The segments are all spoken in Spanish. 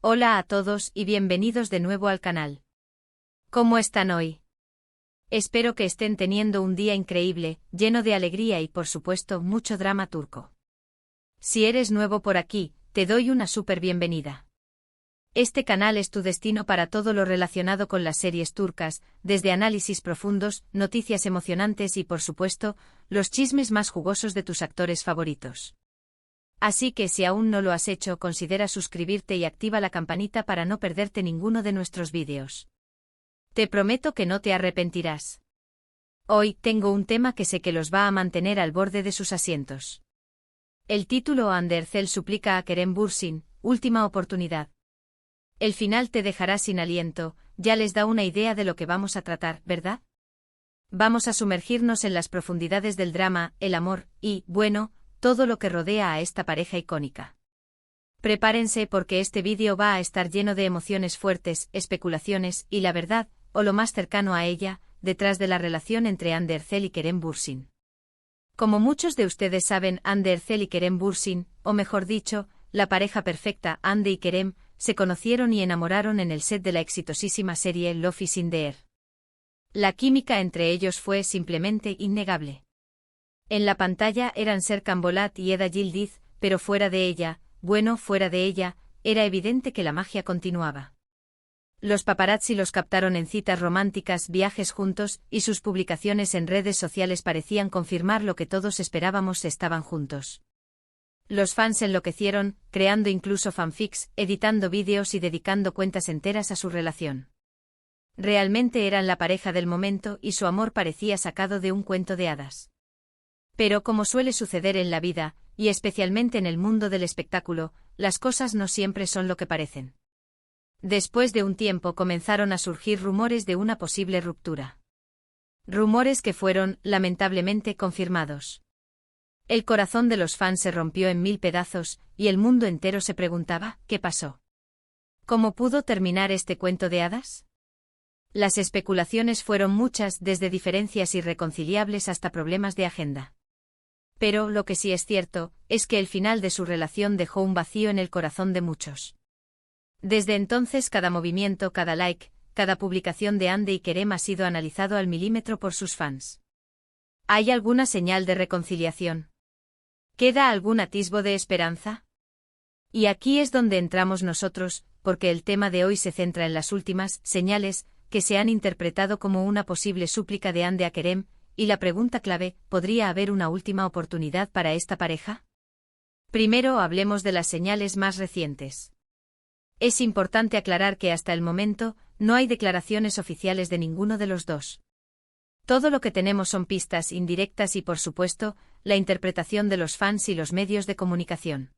Hola a todos y bienvenidos de nuevo al canal. ¿Cómo están hoy? Espero que estén teniendo un día increíble, lleno de alegría y por supuesto mucho drama turco. Si eres nuevo por aquí, te doy una súper bienvenida. Este canal es tu destino para todo lo relacionado con las series turcas, desde análisis profundos, noticias emocionantes y por supuesto, los chismes más jugosos de tus actores favoritos. Así que si aún no lo has hecho, considera suscribirte y activa la campanita para no perderte ninguno de nuestros vídeos. Te prometo que no te arrepentirás. Hoy tengo un tema que sé que los va a mantener al borde de sus asientos. El título Hande Erçel suplica a Kerem Bürsin, última oportunidad. El final te dejará sin aliento, ya les da una idea de lo que vamos a tratar, ¿verdad? Vamos a sumergirnos en las profundidades del drama, el amor, y, bueno, todo lo que rodea a esta pareja icónica. Prepárense porque este vídeo va a estar lleno de emociones fuertes, especulaciones y la verdad, o lo más cercano a ella, detrás de la relación entre Hande Erçel y Kerem Bürsin. Como muchos de ustedes saben, Hande Erçel y Kerem Bürsin, o mejor dicho, la pareja perfecta, Hande y Kerem, se conocieron y enamoraron en el set de la exitosísima serie Love is in the Air. La química entre ellos fue simplemente innegable. En la pantalla eran Serkan Bolat y Eda Yildiz, pero fuera de ella, era evidente que la magia continuaba. Los paparazzi los captaron en citas románticas, viajes juntos, y sus publicaciones en redes sociales parecían confirmar lo que todos esperábamos: estaban juntos. Los fans enloquecieron, creando incluso fanfics, editando vídeos y dedicando cuentas enteras a su relación. Realmente eran la pareja del momento y su amor parecía sacado de un cuento de hadas. Pero como suele suceder en la vida, y especialmente en el mundo del espectáculo, las cosas no siempre son lo que parecen. Después de un tiempo comenzaron a surgir rumores de una posible ruptura. Rumores que fueron, lamentablemente, confirmados. El corazón de los fans se rompió en 1000 pedazos, y el mundo entero se preguntaba, ¿qué pasó? ¿Cómo pudo terminar este cuento de hadas? Las especulaciones fueron muchas, desde diferencias irreconciliables hasta problemas de agenda. Pero lo que sí es cierto, es que el final de su relación dejó un vacío en el corazón de muchos. Desde entonces cada movimiento, cada like, cada publicación de Hande y Kerem ha sido analizado al milímetro por sus fans. ¿Hay alguna señal de reconciliación? ¿Queda algún atisbo de esperanza? Y aquí es donde entramos nosotros, porque el tema de hoy se centra en las últimas señales, que se han interpretado como una posible súplica de Hande a Kerem, y la pregunta clave, ¿podría haber una última oportunidad para esta pareja? Primero hablemos de las señales más recientes. Es importante aclarar que hasta el momento, no hay declaraciones oficiales de ninguno de los dos. Todo lo que tenemos son pistas indirectas y, por supuesto, la interpretación de los fans y los medios de comunicación.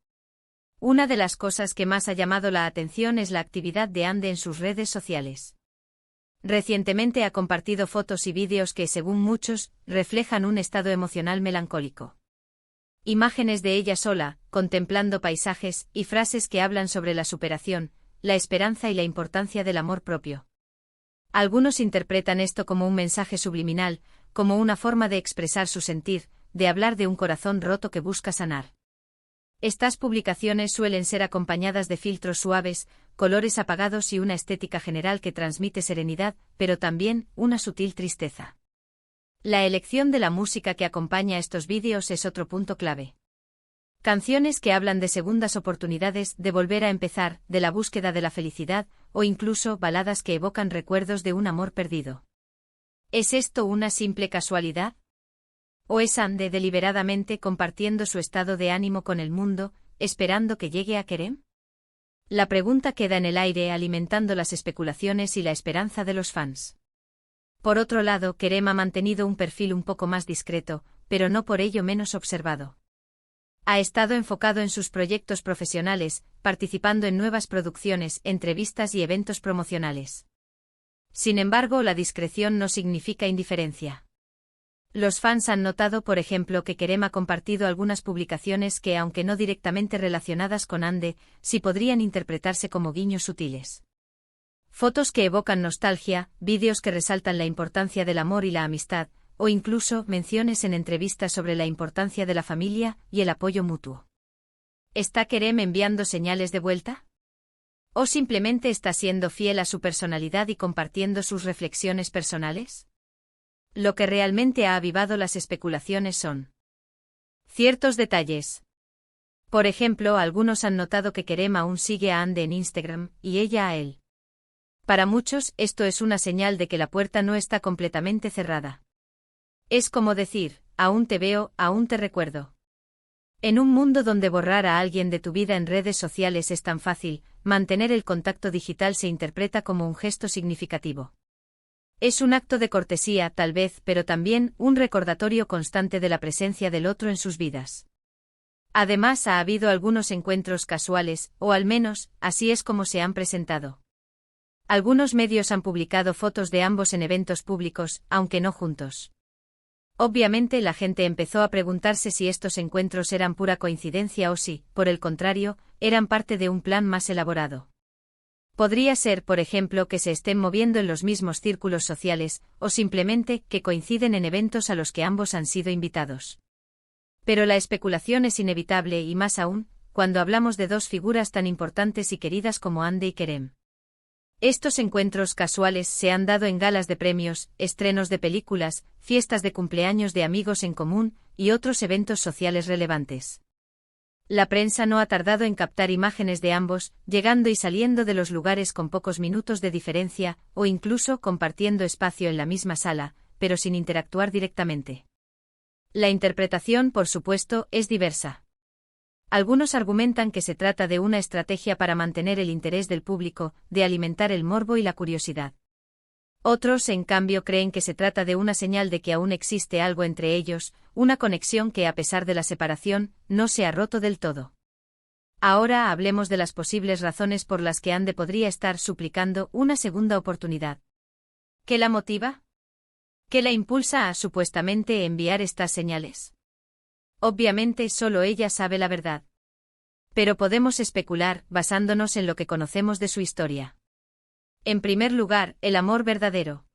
Una de las cosas que más ha llamado la atención es la actividad de Hande en sus redes sociales. Recientemente ha compartido fotos y vídeos que, según muchos, reflejan un estado emocional melancólico. Imágenes de ella sola, contemplando paisajes, y frases que hablan sobre la superación, la esperanza y la importancia del amor propio. Algunos interpretan esto como un mensaje subliminal, como una forma de expresar su sentir, de hablar de un corazón roto que busca sanar. Estas publicaciones suelen ser acompañadas de filtros suaves, colores apagados y una estética general que transmite serenidad, pero también una sutil tristeza. La elección de la música que acompaña estos vídeos es otro punto clave. Canciones que hablan de segundas oportunidades, de volver a empezar, de la búsqueda de la felicidad, o incluso baladas que evocan recuerdos de un amor perdido. ¿Es esto una simple casualidad? ¿O es Hande deliberadamente compartiendo su estado de ánimo con el mundo, esperando que llegue a Kerem? La pregunta queda en el aire, alimentando las especulaciones y la esperanza de los fans. Por otro lado, Kerem ha mantenido un perfil un poco más discreto, pero no por ello menos observado. Ha estado enfocado en sus proyectos profesionales, participando en nuevas producciones, entrevistas y eventos promocionales. Sin embargo, la discreción no significa indiferencia. Los fans han notado, por ejemplo, que Kerem ha compartido algunas publicaciones que, aunque no directamente relacionadas con Hande, sí podrían interpretarse como guiños sutiles. Fotos que evocan nostalgia, vídeos que resaltan la importancia del amor y la amistad, o incluso menciones en entrevistas sobre la importancia de la familia y el apoyo mutuo. ¿Está Kerem enviando señales de vuelta? ¿O simplemente está siendo fiel a su personalidad y compartiendo sus reflexiones personales? Lo que realmente ha avivado las especulaciones son ciertos detalles. Por ejemplo, algunos han notado que Kerem aún sigue a Ande en Instagram, y ella a él. Para muchos, esto es una señal de que la puerta no está completamente cerrada. Es como decir, aún te veo, aún te recuerdo. En un mundo donde borrar a alguien de tu vida en redes sociales es tan fácil, mantener el contacto digital se interpreta como un gesto significativo. Es un acto de cortesía, tal vez, pero también un recordatorio constante de la presencia del otro en sus vidas. Además, ha habido algunos encuentros casuales, o al menos, así es como se han presentado. Algunos medios han publicado fotos de ambos en eventos públicos, aunque no juntos. Obviamente la gente empezó a preguntarse si estos encuentros eran pura coincidencia o si, por el contrario, eran parte de un plan más elaborado. Podría ser, por ejemplo, que se estén moviendo en los mismos círculos sociales, o simplemente que coinciden en eventos a los que ambos han sido invitados. Pero la especulación es inevitable y más aún, cuando hablamos de dos figuras tan importantes y queridas como Ande y Kerem. Estos encuentros casuales se han dado en galas de premios, estrenos de películas, fiestas de cumpleaños de amigos en común, y otros eventos sociales relevantes. La prensa no ha tardado en captar imágenes de ambos, llegando y saliendo de los lugares con pocos minutos de diferencia, o incluso compartiendo espacio en la misma sala, pero sin interactuar directamente. La interpretación, por supuesto, es diversa. Algunos argumentan que se trata de una estrategia para mantener el interés del público, de alimentar el morbo y la curiosidad. Otros, en cambio, creen que se trata de una señal de que aún existe algo entre ellos, una conexión que, a pesar de la separación, no se ha roto del todo. Ahora hablemos de las posibles razones por las que Ande podría estar suplicando una segunda oportunidad. ¿Qué la motiva? ¿Qué la impulsa a supuestamente enviar estas señales? Obviamente solo ella sabe la verdad. Pero podemos especular, basándonos en lo que conocemos de su historia. En primer lugar, el amor verdadero.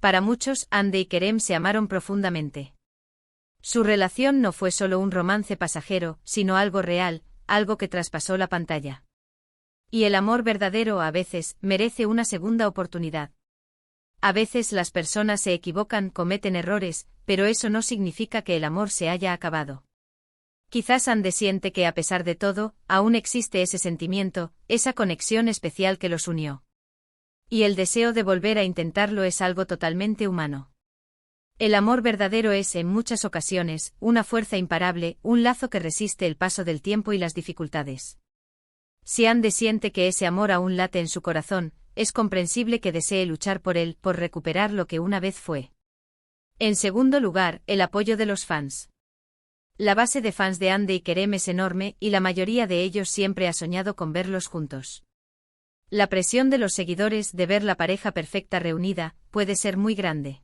Para muchos, Ande y Kerem se amaron profundamente. Su relación no fue solo un romance pasajero, sino algo real, algo que traspasó la pantalla. Y el amor verdadero a veces merece una segunda oportunidad. A veces las personas se equivocan, cometen errores, pero eso no significa que el amor se haya acabado. Quizás Ande siente que a pesar de todo, aún existe ese sentimiento, esa conexión especial que los unió. Y el deseo de volver a intentarlo es algo totalmente humano. El amor verdadero es, en muchas ocasiones, una fuerza imparable, un lazo que resiste el paso del tiempo y las dificultades. Si Ande siente que ese amor aún late en su corazón, es comprensible que desee luchar por él, por recuperar lo que una vez fue. En segundo lugar, el apoyo de los fans. La base de fans de Ande y Kerem es enorme y la mayoría de ellos siempre ha soñado con verlos juntos. La presión de los seguidores de ver la pareja perfecta reunida puede ser muy grande.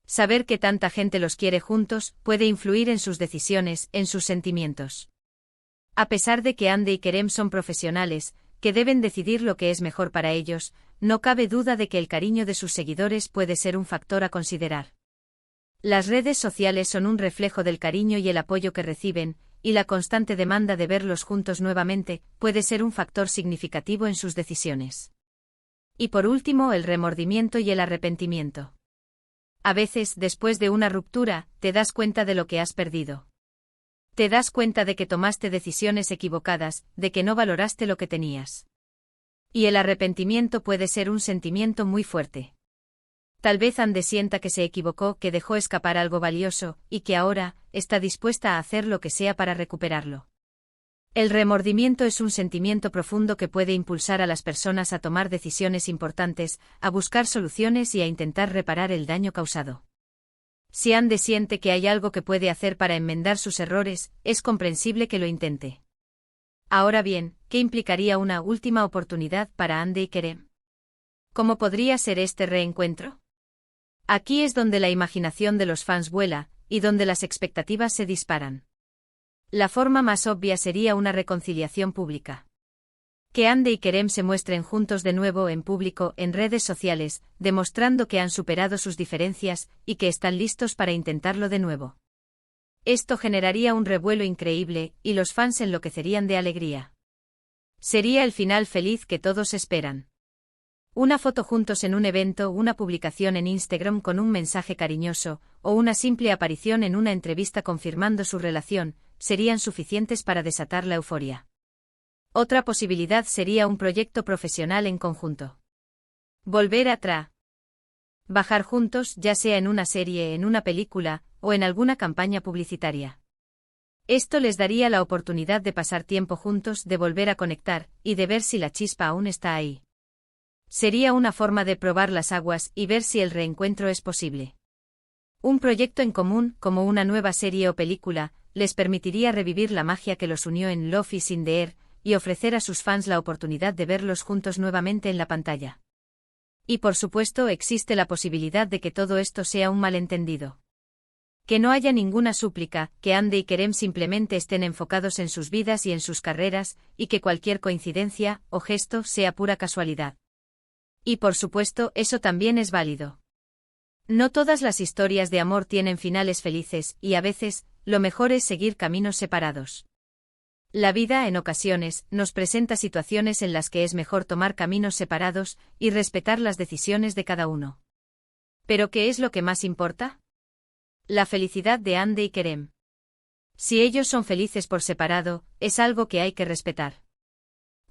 Saber que tanta gente los quiere juntos puede influir en sus decisiones, en sus sentimientos. A pesar de que Ande y Kerem son profesionales, que deben decidir lo que es mejor para ellos, no cabe duda de que el cariño de sus seguidores puede ser un factor a considerar. Las redes sociales son un reflejo del cariño y el apoyo que reciben, y la constante demanda de verlos juntos nuevamente puede ser un factor significativo en sus decisiones. Y por último, el remordimiento y el arrepentimiento. A veces, después de una ruptura, te das cuenta de lo que has perdido. Te das cuenta de que tomaste decisiones equivocadas, de que no valoraste lo que tenías. Y el arrepentimiento puede ser un sentimiento muy fuerte. Tal vez Ande sienta que se equivocó, que dejó escapar algo valioso, y que ahora, está dispuesta a hacer lo que sea para recuperarlo. El remordimiento es un sentimiento profundo que puede impulsar a las personas a tomar decisiones importantes, a buscar soluciones y a intentar reparar el daño causado. Si Ande siente que hay algo que puede hacer para enmendar sus errores, es comprensible que lo intente. Ahora bien, ¿qué implicaría una última oportunidad para Ande y Kerem? ¿Cómo podría ser este reencuentro? Aquí es donde la imaginación de los fans vuela, y donde las expectativas se disparan. La forma más obvia sería una reconciliación pública. Que Ande y Kerem se muestren juntos de nuevo en público, en redes sociales, demostrando que han superado sus diferencias y que están listos para intentarlo de nuevo. Esto generaría un revuelo increíble, y los fans enloquecerían de alegría. Sería el final feliz que todos esperan. Una foto juntos en un evento, una publicación en Instagram con un mensaje cariñoso, o una simple aparición en una entrevista confirmando su relación, serían suficientes para desatar la euforia. Otra posibilidad sería un proyecto profesional en conjunto. Volver a bajar juntos, ya sea en una serie, en una película, o en alguna campaña publicitaria. Esto les daría la oportunidad de pasar tiempo juntos, de volver a conectar, y de ver si la chispa aún está ahí. Sería una forma de probar las aguas y ver si el reencuentro es posible. Un proyecto en común, como una nueva serie o película, les permitiría revivir la magia que los unió en Love is in the Air, y ofrecer a sus fans la oportunidad de verlos juntos nuevamente en la pantalla. Y por supuesto existe la posibilidad de que todo esto sea un malentendido. Que no haya ninguna súplica, que Andy y Kerem simplemente estén enfocados en sus vidas y en sus carreras, y que cualquier coincidencia o gesto sea pura casualidad. Y por supuesto, eso también es válido. No todas las historias de amor tienen finales felices, y a veces, lo mejor es seguir caminos separados. La vida, en ocasiones, nos presenta situaciones en las que es mejor tomar caminos separados y respetar las decisiones de cada uno. ¿Pero qué es lo que más importa? La felicidad de Andy y Kerem. Si ellos son felices por separado, es algo que hay que respetar.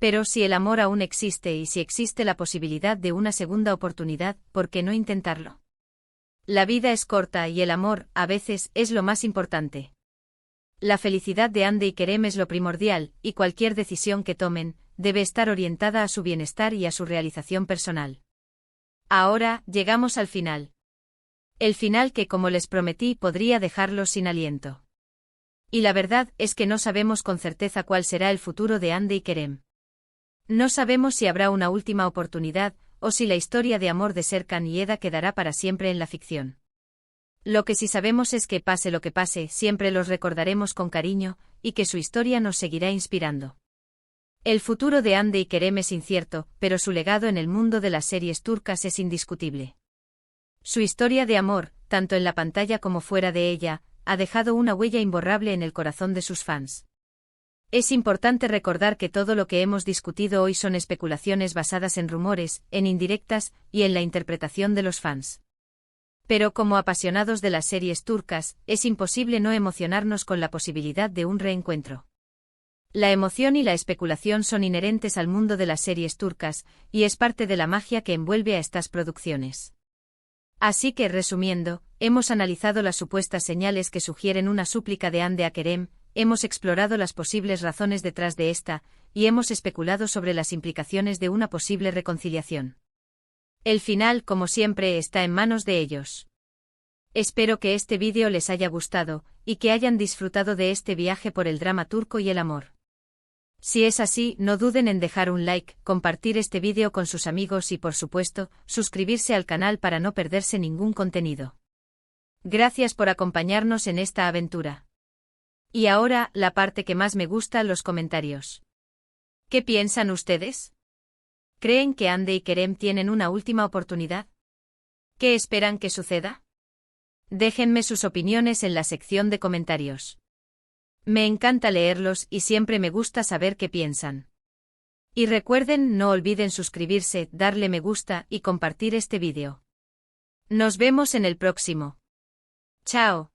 Pero si el amor aún existe y si existe la posibilidad de una segunda oportunidad, ¿por qué no intentarlo? La vida es corta y el amor, a veces, es lo más importante. La felicidad de Andy y Kerem es lo primordial, y cualquier decisión que tomen, debe estar orientada a su bienestar y a su realización personal. Ahora, llegamos al final. El final que, como les prometí, podría dejarlos sin aliento. Y la verdad es que no sabemos con certeza cuál será el futuro de Andy y Kerem. No sabemos si habrá una última oportunidad, o si la historia de amor de Serkan y Eda quedará para siempre en la ficción. Lo que sí sabemos es que pase lo que pase, siempre los recordaremos con cariño, y que su historia nos seguirá inspirando. El futuro de Andy y Kerem es incierto, pero su legado en el mundo de las series turcas es indiscutible. Su historia de amor, tanto en la pantalla como fuera de ella, ha dejado una huella imborrable en el corazón de sus fans. Es importante recordar que todo lo que hemos discutido hoy son especulaciones basadas en rumores, en indirectas, y en la interpretación de los fans. Pero como apasionados de las series turcas, es imposible no emocionarnos con la posibilidad de un reencuentro. La emoción y la especulación son inherentes al mundo de las series turcas, y es parte de la magia que envuelve a estas producciones. Así que, resumiendo, hemos analizado las supuestas señales que sugieren una súplica de Andy a Kerem, hemos explorado las posibles razones detrás de esta, y hemos especulado sobre las implicaciones de una posible reconciliación. El final, como siempre, está en manos de ellos. Espero que este vídeo les haya gustado, y que hayan disfrutado de este viaje por el drama turco y el amor. Si es así, no duden en dejar un like, compartir este vídeo con sus amigos y, por supuesto, suscribirse al canal para no perderse ningún contenido. Gracias por acompañarnos en esta aventura. Y ahora, la parte que más me gusta, los comentarios. ¿Qué piensan ustedes? ¿Creen que Andy y Kerem tienen una última oportunidad? ¿Qué esperan que suceda? Déjenme sus opiniones en la sección de comentarios. Me encanta leerlos y siempre me gusta saber qué piensan. Y recuerden, no olviden suscribirse, darle me gusta y compartir este vídeo. Nos vemos en el próximo. Chao.